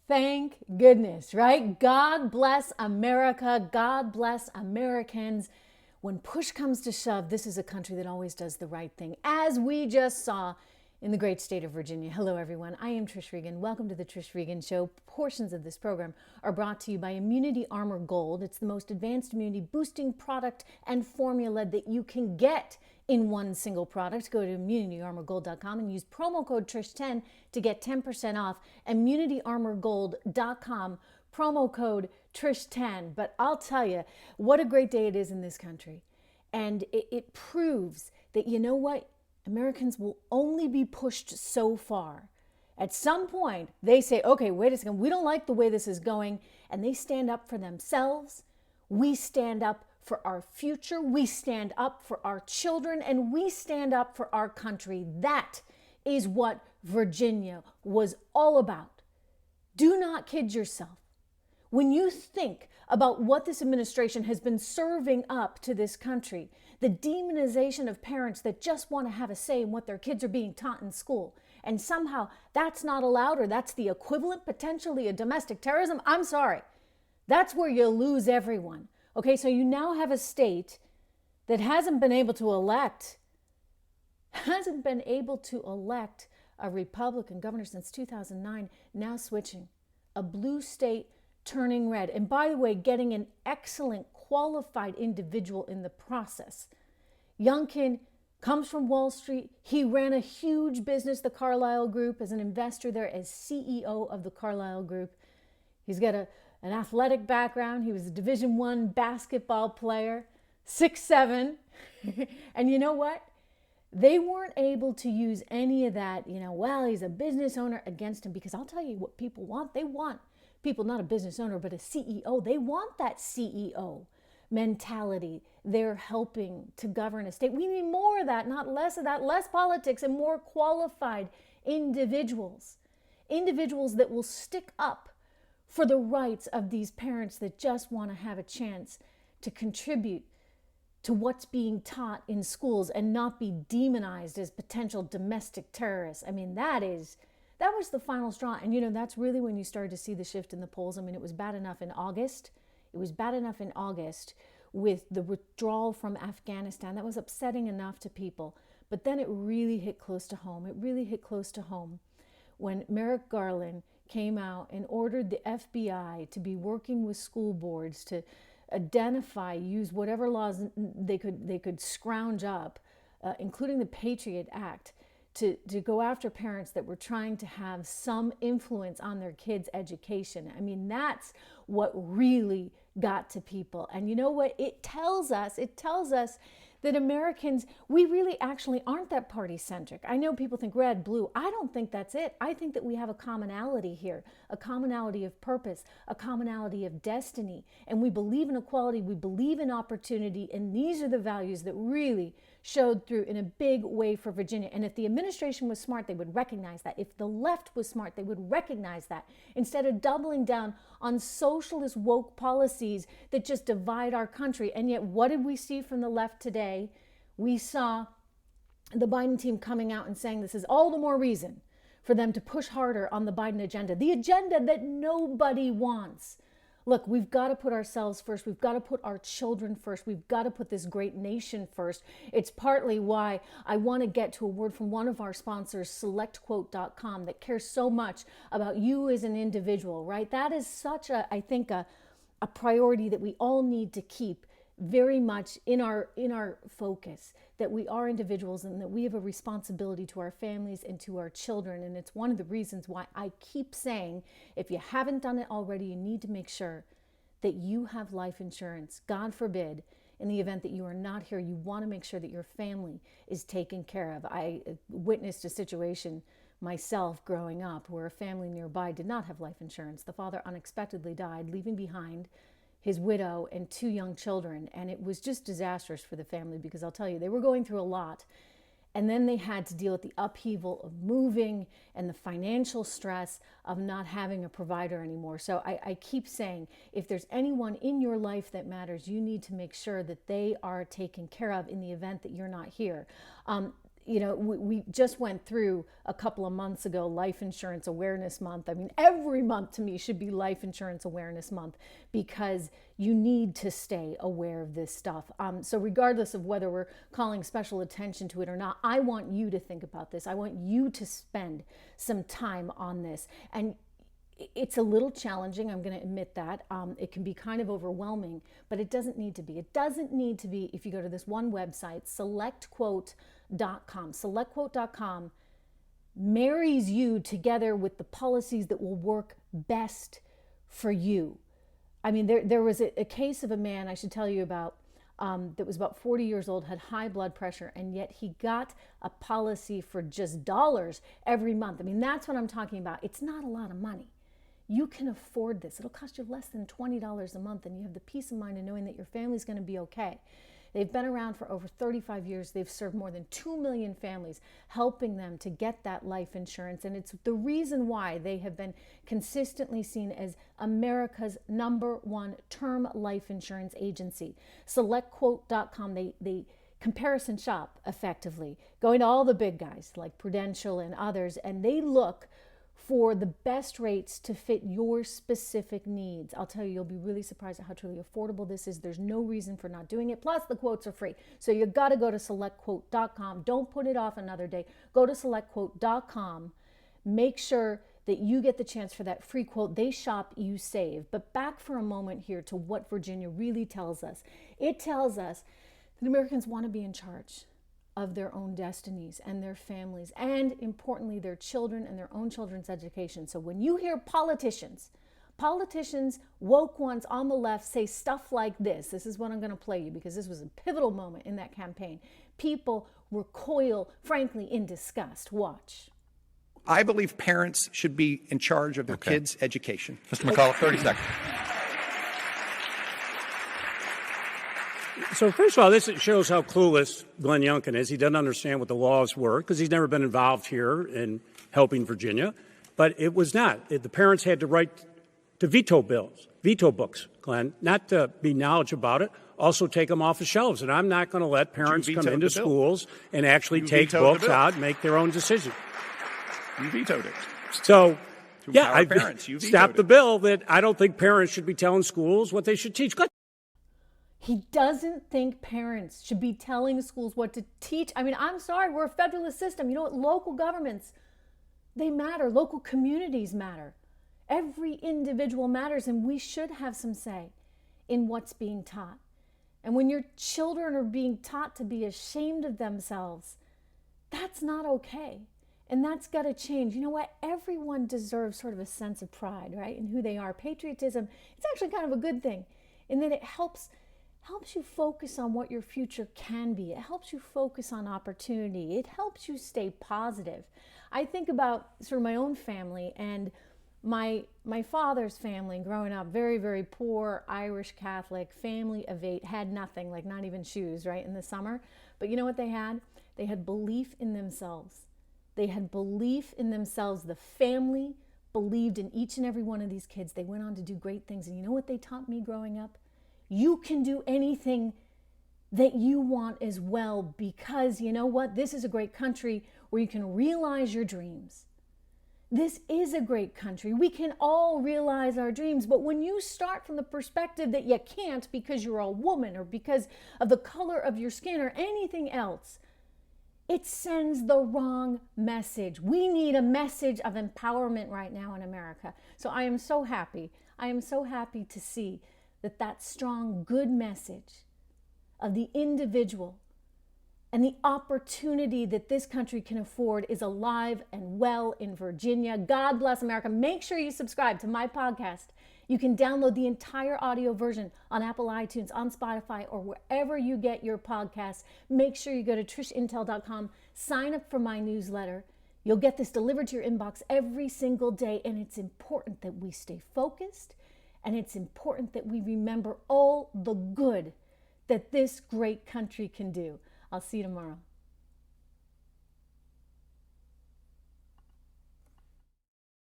Thank goodness, right? God bless America. God bless Americans. When push comes to shove, this is a country that always does the right thing, as we just saw in the great state of Virginia. Hello, everyone. I am Trish Regan. Welcome to the Trish Regan Show. Portions of this program are brought to you by Immunity Armor Gold. It's the most advanced immunity boosting product and formula that you can get in one single product. Go to immunityarmorgold.com and use promo code TRISH10 to get 10% off. Immunityarmorgold.com, promo code TRISH10. But I'll tell you, what a great day it is in this country. And it proves that, you know what? Americans will only be pushed so far. At some point, they say, okay, wait a second, we don't like the way this is going. And they stand up for themselves. We stand up for our future. We stand up for our children. And we stand up for our country. That is what Virginia was all about. Do not kid yourself. When you think about what this administration has been serving up to this country, the demonization of parents that just want to have a say in what their kids are being taught in school, and somehow that's not allowed, or that's the equivalent potentially of domestic terrorism, I'm sorry. That's where you lose everyone. Okay, so you now have a state that hasn't been able to elect a Republican governor since 2009, now switching. A blue state turning red. And by the way, getting an excellent, qualified individual in the process. Youngkin comes from Wall Street. He ran a huge business, the Carlyle Group, as an investor there, as CEO of the Carlyle Group. He's got an athletic background. He was a Division I basketball player, 6'7". And you know what? They weren't able to use any of that, well, he's a business owner against him, because I'll tell you what people want. They want people, not a business owner, but a CEO. They want that CEO mentality. They're helping to govern a state. We need more of that, not less of that, less politics and more qualified individuals. Individuals that will stick up for the rights of these parents that just want to have a chance to contribute to what's being taught in schools and not be demonized as potential domestic terrorists. I mean, that was the final straw. And that's really when you started to see the shift in the polls. I mean, it was bad enough in August. It was bad enough in August with the withdrawal from Afghanistan. That was upsetting enough to people. But then it really hit close to home. It really hit close to home when Merrick Garland came out and ordered the FBI to be working with school boards to identify, use whatever laws they could scrounge up, including the Patriot Act, to go after parents that were trying to have some influence on their kids' education. I mean, that's what really got to people. And you know what? It tells us that Americans, we really actually aren't that party-centric. I know people think red, blue. I don't think that's it. I think that we have a commonality here, a commonality of purpose, a commonality of destiny. And we believe in equality, we believe in opportunity, and these are the values that really showed through in a big way for Virginia. And if the administration was smart, they would recognize that. If the left was smart, they would recognize that. Instead of doubling down on socialist woke policies that just divide our country. And yet, what did we see from the left today? We saw the Biden team coming out and saying this is all the more reason for them to push harder on the Biden agenda, the agenda that nobody wants. Look, we've got to put ourselves first. We've got to put our children first. We've got to put this great nation first. It's partly why I want to get to a word from one of our sponsors, selectquote.com, that cares so much about you as an individual, right? That is such I think, a priority that we all need to keep very much in our focus, that we are individuals and that we have a responsibility to our families and to our children. And it's one of the reasons why I keep saying, if you haven't done it already, you need to make sure that you have life insurance. God forbid, in the event that you are not here, you want to make sure that your family is taken care of. I witnessed a situation myself growing up where a family nearby did not have life insurance. The father unexpectedly died, leaving behind his widow and 2 young children. And it was just disastrous for the family, because I'll tell you, they were going through a lot. And then they had to deal with the upheaval of moving and the financial stress of not having a provider anymore. So I keep saying, if there's anyone in your life that matters, you need to make sure that they are taken care of in the event that you're not here. you know, we just went through a couple of months ago Life Insurance Awareness Month. I mean, every month to me should be Life Insurance Awareness Month, because you need to stay aware of this stuff. So regardless of whether we're calling special attention to it or not, I want you to think about this. I want you to spend some time on this. And it's a little challenging, I'm going to admit that. It can be kind of overwhelming, but it doesn't need to be. It doesn't need to be if you go to this one website, selectquote.com. Selectquote.com marries you together with the policies that will work best for you. I mean, there was a case of a man I should tell you about that was about 40 years old, had high blood pressure, and yet he got a policy for just dollars every month. I mean, that's what I'm talking about. It's not a lot of money. You can afford this. It'll cost you less than $20 a month, and you have the peace of mind of knowing that your family's going to be okay. They've been around for over 35 years. They've served more than 2 million families, helping them to get that life insurance. And it's the reason why they have been consistently seen as America's #1 term life insurance agency. SelectQuote.com, they comparison shop effectively, going to all the big guys like Prudential and others, and they look for the best rates to fit your specific needs. I'll tell you, you'll be really surprised at how truly affordable this is. There's no reason for not doing it. Plus, the quotes are free. So you got to go to selectquote.com. Don't put it off another day. Go to selectquote.com. Make sure that you get the chance for that free quote. They shop, you save. But back for a moment here to what Virginia really tells us. It tells us that Americans want to be in charge of their own destinies and their families, and importantly, their children and their own children's education. So when you hear politicians, woke ones on the left say stuff like this is what I'm going to play you, because this was a pivotal moment in that campaign. People recoil, frankly, in disgust. Watch. I believe parents should be in charge of their kids' education. Mr. McCullough, 30 seconds. So first of all, this shows how clueless Glenn Youngkin is. He doesn't understand what the laws were because he's never been involved here in helping Virginia. But it was not. The parents had to write to veto books, Glenn, not to be knowledgeable about it, also take them off the shelves. And I'm not going to let parents come into schools and actually take books out and make their own decisions. You vetoed it. So, yeah, I stopped the bill that I don't think parents should be telling schools what they should teach. He doesn't think parents should be telling schools what to teach. I mean, I'm sorry, we're a federalist system. You know what? Local governments, they matter. Local communities matter. Every individual matters, and we should have some say in what's being taught. And when your children are being taught to be ashamed of themselves, that's not okay. And that's got to change. You know what? Everyone deserves sort of a sense of pride, right, in who they are. Patriotism, it's actually kind of a good thing, in that it helps you focus on what your future can be. It helps you focus on opportunity. It helps you stay positive. I think about sort of my own family and my father's family growing up, very, very poor Irish Catholic family of 8, had nothing, like not even shoes, right, in the summer. But you know what they had? They had belief in themselves. They had belief in themselves. The family believed in each and every one of these kids. They went on to do great things. And you know what they taught me growing up? You can do anything that you want as well, because you know what? This is a great country where you can realize your dreams. This is a great country. We can all realize our dreams, but when you start from the perspective that you can't because you're a woman or because of the color of your skin or anything else, it sends the wrong message. We need a message of empowerment right now in America. So I am so happy. I am so happy to see that strong, good message of the individual and the opportunity that this country can afford is alive and well in Virginia. God bless America. Make sure you subscribe to my podcast. You can download the entire audio version on Apple iTunes, on Spotify, or wherever you get your podcasts. Make sure you go to trishintel.com, sign up for my newsletter. You'll get this delivered to your inbox every single day, and it's important that we stay focused. And it's important that we remember all the good that this great country can do. I'll see you tomorrow.